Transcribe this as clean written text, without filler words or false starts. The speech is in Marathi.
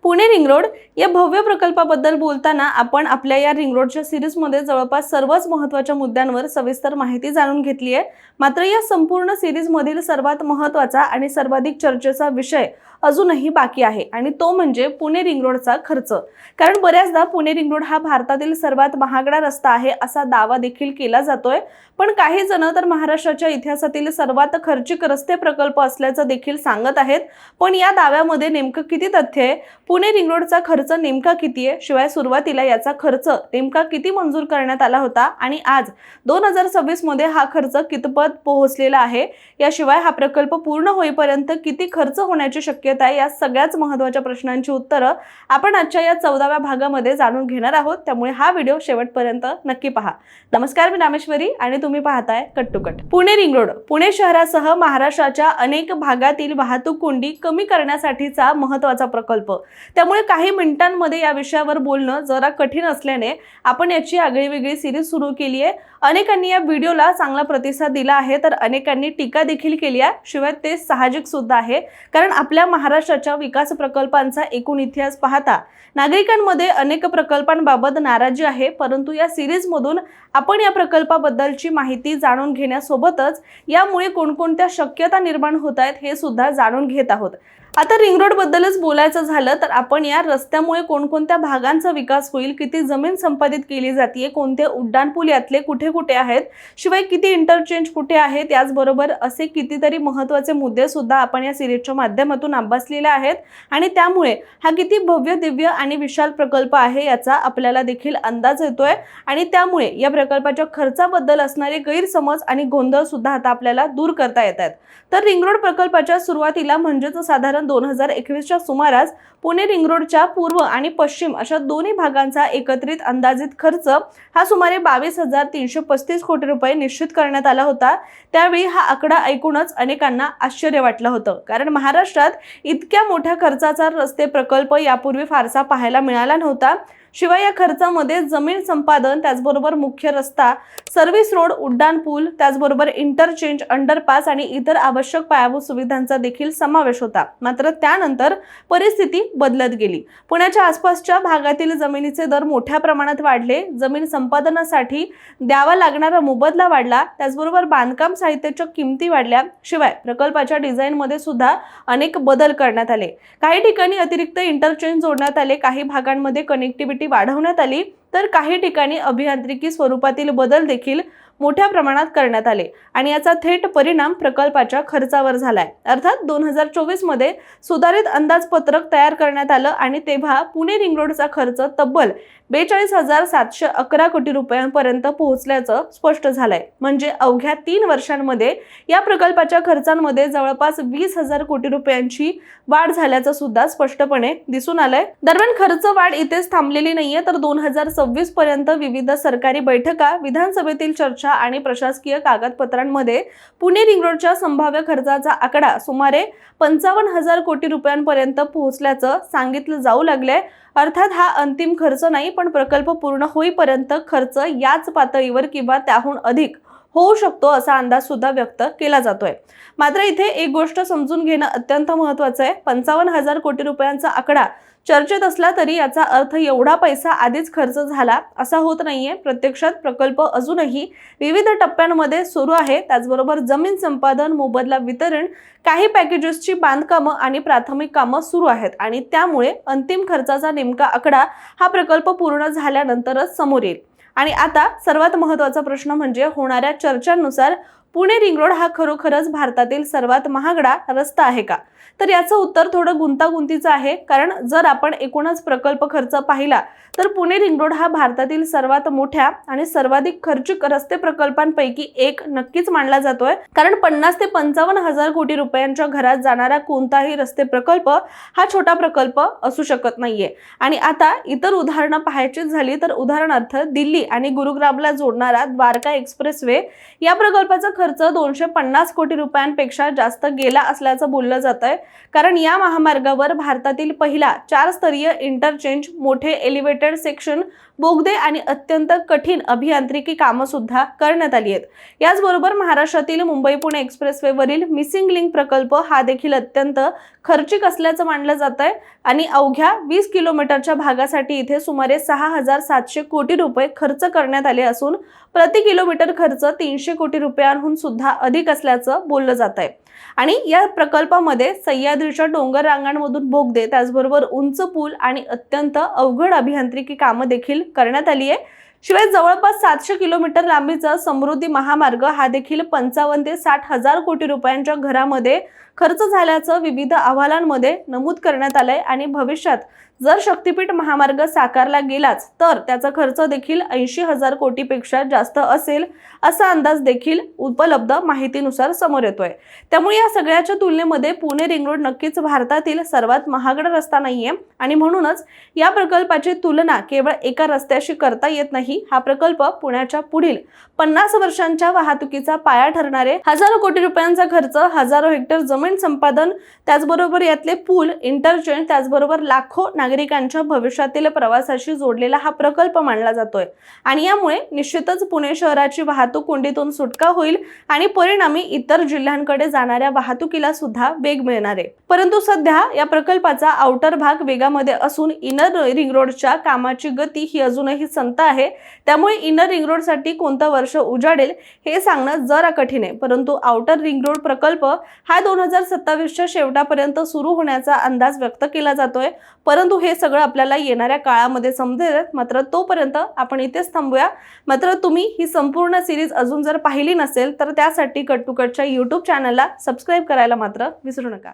पुणे रिंग रोड या भव्य प्रकल्पाबद्दल बोलताना आपण आपल्या या रिंग रोडच्या सिरीजमध्ये जवळपास सर्वच महत्त्वाच्या मुद्द्यांवर सविस्तर माहिती जाणून घेतली आहे। मात्र या संपूर्ण सिरीजमधील सर्वात महत्त्वाचा आणि सर्वाधिक चर्चेचा विषय अजूनही बाकी आहे आणि तो म्हणजे पुणे रिंग रोडचा खर्च। कारण बऱ्याचदा पुणे रिंग रोड हा भारतातील सर्वात महागडा रस्ता आहे असा दावा देखील केला जातोय, पण काही जण तर महाराष्ट्राच्या इतिहासातील सर्वात खर्चिक रस्ते प्रकल्प असल्याचं देखील सांगत आहेत। पण या दाव्यामध्ये नेमकं किती तथ्य आहे? पुणे रिंग रोडचा खर्च नेमका किती आहे? शिवाय सुरुवातीला याचा खर्च नेमका किती मंजूर करण्यात आला होता आणि आज 2026 मध्ये हा खर्च कितपत पोहोचलेला आहे? याशिवाय हा प्रकल्प पूर्ण होईपर्यंत किती खर्च होण्याची शक्यता आहे? या सगळ्याच महत्त्वाच्या प्रश्नांची उत्तरं आपण आजच्या या 14व्या भागामध्ये जाणून घेणार आहोत, त्यामुळे हा व्हिडिओ शेवटपर्यंत नक्की पहा। नमस्कार, मी रामेश्वरी आणि तुम्ही पाहताय cut to cut. Pune ring road Pune शहरासह महाराष्ट्राच्या अनेक भागातील वाहतूक कोंडी कमी करण्यासाठीचा महत्त्वाचा प्रकल्प। त्यामुळे काही मिनिटांमध्ये या विषयावर बोलणं जरा कठीण असल्याने आपण याची आगळीवेगळी सिरीज सुरू केली आहे। अनेकांनी या व्हिडिओला चांगला प्रतिसाद दिला आहे, तर अनेकांनी टीका देखील केली आहे। शिवाय ते साहजिक सुद्धा आहे, कारण आपल्या महाराष्ट्राच्या विकास प्रकल्पांचा एकूण इतिहास पाहता नागरिकांमध्ये अनेक प्रकल्पांबाबत नाराजी आहे। परंतु या सिरीजमधून आपण या प्रकल्पाबद्दलची माहिती जाणून घेण्यासोबतच यामुळे कोणकोणत्या शक्यता निर्माण होत आहेत हे सुद्धा जाणून घेत आहोत। आता रिंग रोड बद्दलच बोलायचं झालं तर आपण या रस्त्यामुळे कोणकोणत्या भागांचा विकास होईल, किती जमीन संपादित केली जाते, कोणते उड्डाणपूल यातले कुठे कुठे आहेत, शिवाय किती इंटरचेंज कुठे आहेत, त्याचबरोबर असे कितीतरी महत्त्वाचे मुद्दे सुद्धा आपण या सिरीजच्या माध्यमातून अभ्यासलेले आहेत आणि त्यामुळे हा किती भव्य दिव्य आणि विशाल प्रकल्प आहे याचा आपल्याला देखील अंदाज येतोय आणि त्यामुळे या प्रकल्पाच्या खर्चाबद्दल असणारे गैरसमज आणि गोंधळ सुद्धा आता आपल्याला दूर करता येतात। तर रिंग रोड प्रकल्पाच्या सुरुवातीला म्हणजेच साधारण 2021च्या सुमारास पुणे रिंग रोडच्या पूर्व आणि पश्चिम अशा दोन्ही भागांचा एकत्रित अंदाजित खर्च हा सुमारे 22,335 कोटी रुपये निश्चित करण्यात आला होता। त्यावेळी हा आकडा ऐकूनच अनेकांना आश्चर्य वाटलं होतं, कारण महाराष्ट्रात इतक्या मोठ्या खर्चाचा रस्ते प्रकल्प यापूर्वी फारसा पाहायला मिळाला नव्हता। शिवाय या खर्चामध्ये जमीन संपादन, त्याचबरोबर मुख्य रस्ता, सर्व्हिस रोड, उड्डाणपूल, त्याचबरोबर इंटरचेंज, अंडरपास आणि इतर आवश्यक पायाभूत सुविधांचा देखील समावेश होता। मात्र त्यानंतर परिस्थिती बदलत गेली। पुण्याच्या आसपासच्या भागातील जमिनीचे दर मोठ्या प्रमाणात वाढले, जमीन संपादनासाठी द्यावा लागणारा मोबदला वाढला, त्याचबरोबर बांधकाम साहित्याच्या किमती वाढल्या। शिवाय प्रकल्पाच्या डिझाईनमध्ये सुद्धा अनेक बदल करण्यात आले। काही ठिकाणी अतिरिक्त इंटरचेंज जोडण्यात आले, काही भागांमध्ये कनेक्टिव्हिटी वाढवण्यात आली, तर काही ठिकाणी अभियांत्रिकी स्वरूपातील बदल देखील मोठ्या प्रमाणात करण्यात आले आणि याचा थेट परिणाम प्रकल्पाच्या खर्चावर झालाय। अर्थात 2024 मध्ये सुधारित अंदाजपत्रक तयार करण्यात आलं आणि तेव्हा पुणे रिंग रोडचा खर्च तब्बल 42,711 कोटी रुपयांपर्यंत पोहोचल्याचं स्पष्ट झालंय। म्हणजे अवघ्या 3 वर्षांमध्ये या प्रकल्पाच्या खर्चांमध्ये जवळपास 20,000 कोटी रुपयांची वाढ झाल्याचं सुद्धा स्पष्टपणे दिसून आलंय। दरम्यान खर्च वाढ इथेच थांबलेली नाहीये, तर 2026 पर्यंत विविध सरकारी बैठका, विधानसभेतील चर्चा आणि प्रशासकीय कागदपत्रांमध्ये पुणे रिंग रोडच्या संभाव्य खर्चाचा आकडा सुमारे 55,000 कोटी रुपयांपर्यंत पोहोचल्याचं सांगितलं जाऊ लागलंय। अर्थात हा अंतिम खर्च नाही, पण प्रकल्प पूर्ण होईपर्यंत खर्च याच पातळीवर किंवा त्याहून अधिक होऊ शकतो असा अंदाज सुद्धा व्यक्त केला जातोय। मात्र इथे एक गोष्ट समजून घेणं अत्यंत महत्त्वाचं आहे। 55,000 कोटी रुपयांचा आकडा चर्चेत असला तरी याचा अर्थ एवढा पैसा आधीच खर्च झाला असा होत नाहीये। प्रत्यक्षात प्रकल्प अजूनही विविध टप्प्यांमध्ये सुरू आहे। त्याचबरोबर जमीन संपादन, मोबदला वितरण, काही पॅकेजेसची बांधकामं आणि प्राथमिक कामं सुरू आहेत आणि त्यामुळे अंतिम खर्चाचा नेमका आकडा हा प्रकल्प पूर्ण झाल्यानंतरच समोर येईल। आणि आता सर्वात महत्त्वाचा प्रश्न म्हणजे होणाऱ्या चर्चांनुसार पुणे रिंग रोड हा खरोखरच भारतातील सर्वात महागडा रस्ता आहे का? तर याचं उत्तर थोडं गुंतागुंतीचं आहे, कारण जर आपण एकूणच प्रकल्प खर्च पाहिला तर पुणे रिंग रोड हा भारतातील सर्वात मोठ्या आणि सर्वाधिक खर्चिक रस्ते प्रकल्पांपैकी एक नक्कीच मानला जातोय। कारण 50 ते 55,000 कोटी रुपयांच्या घरात जाणारा कोणताही रस्ते प्रकल्प हा छोटा प्रकल्प असू शकत नाहीये। आणि आता इतर उदाहरणं पाहायची झाली तर उदाहरणार्थ दिल्ली आणि गुरुग्रामला जोडणारा द्वारका एक्सप्रेसवे या प्रकल्पाचा खर्च 250 कोटी रुपयांपेक्षा जास्त गेला असल्याचं बोललं जातंय। कारण या महामार्गावर भारतातील पहिला 4 स्तरीय इंटरचेंज, मोठे एलिव्हेटेड सेक्शन, बोगदे आणि अत्यंत कठीण अभियांत्रिकी कामं सुद्धा करण्यात आली आहेत। याचबरोबर महाराष्ट्रातील मुंबई पुणे एक्सप्रेसवेवरील मिसिंग लिंक प्रकल्प हा देखील अत्यंत खर्चिक असल्याचं मानलं जात आहे आणि अवघ्या 20 किलोमीटरच्या भागासाठी इथे सुमारे 6,700 कोटी रुपये खर्च करण्यात आले असून प्रति किलोमीटर खर्च 300 कोटी रुपयांहून सुद्धा अधिक असल्याचं बोललं जात आहे। आणि या प्रकल्पामध्ये सह्याद्रीच्या डोंगर रांगांमधून बोगदे, त्याचबरोबर उंच पूल आणि अत्यंत अवघड अभियांत्रिकी कामं देखील करण्यात आली आहे। शिवाय जवळपास 700 किलोमीटर लांबीचा समृद्धी महामार्ग हा देखील 55 ते 60 हजार कोटी रुपयांच्या घरामध्ये खर्च झाल्याचं विविध अहवालांमध्ये नमूद करण्यात आलंय आणि भविष्यात जर शक्तीपीठ महामार्ग साकारला गेलाच तर त्याचा खर्च देखील 80,000 कोटीपेक्षा जास्त असेल असा अंदाज देखील उपलब्ध माहितीनुसार समोर येतोय। त्यामुळे या सगळ्याच्या तुलनेमध्ये पुणे रिंग रोड नक्कीच भारतातील सर्वात महागडा रस्ता नाहीये आणि म्हणूनच या प्रकल्पाची तुलना केवळ एका रस्त्याशी करता येत नाही। हा प्रकल्प पुण्याच्या पुढील 50 वर्षांच्या वाहतुकीचा पाया ठरणारे हजारो कोटी रुपयांचा खर्च, हजारो हेक्टर जमीन संपादन, त्याचबरोबर यातले पूल, इंटरचेंज, त्याचबरोबर लाखो नागरिकांच्या भविष्यातील प्रवासाशी जोडलेला हा प्रकल्प मानला जातोय आणि यामुळे निश्चितच पुणे शहराची वाहतूक कोंडीतून सुटका होईल आणि परिणामी इतर जिल्ह्यांकडे जाणाऱ्या वाहतुकीला सुद्धा वेग मिळणार आहे। परंतु सध्या या प्रकल्पाचा आउटर भाग वेगामध्ये असून इनर रिंग रोडच्या कामाची गती ही अजूनही संथ आहे। त्यामुळे इनर रिंग रोड साठी कोणतं वर्ष उजाडेल हे सांगणं जरा कठीण आहे, परंतु आउटर रिंग रोड प्रकल्प हा 2027च्या शेवटापर्यंत सुरू होण्याचा अंदाज व्यक्त केला जातोय। परंतु हे सगळं आपल्याला येणाऱ्या काळामध्ये समजेल। मात्र तोपर्यंत आपण इथेच थांबूया। मात्र तुम्ही ही संपूर्ण सिरीज अजून जर पाहिली नसेल तर त्यासाठी कट टू कटच्या YouTube चॅनलला सबस्क्राइब करायला मात्र विसरू नका।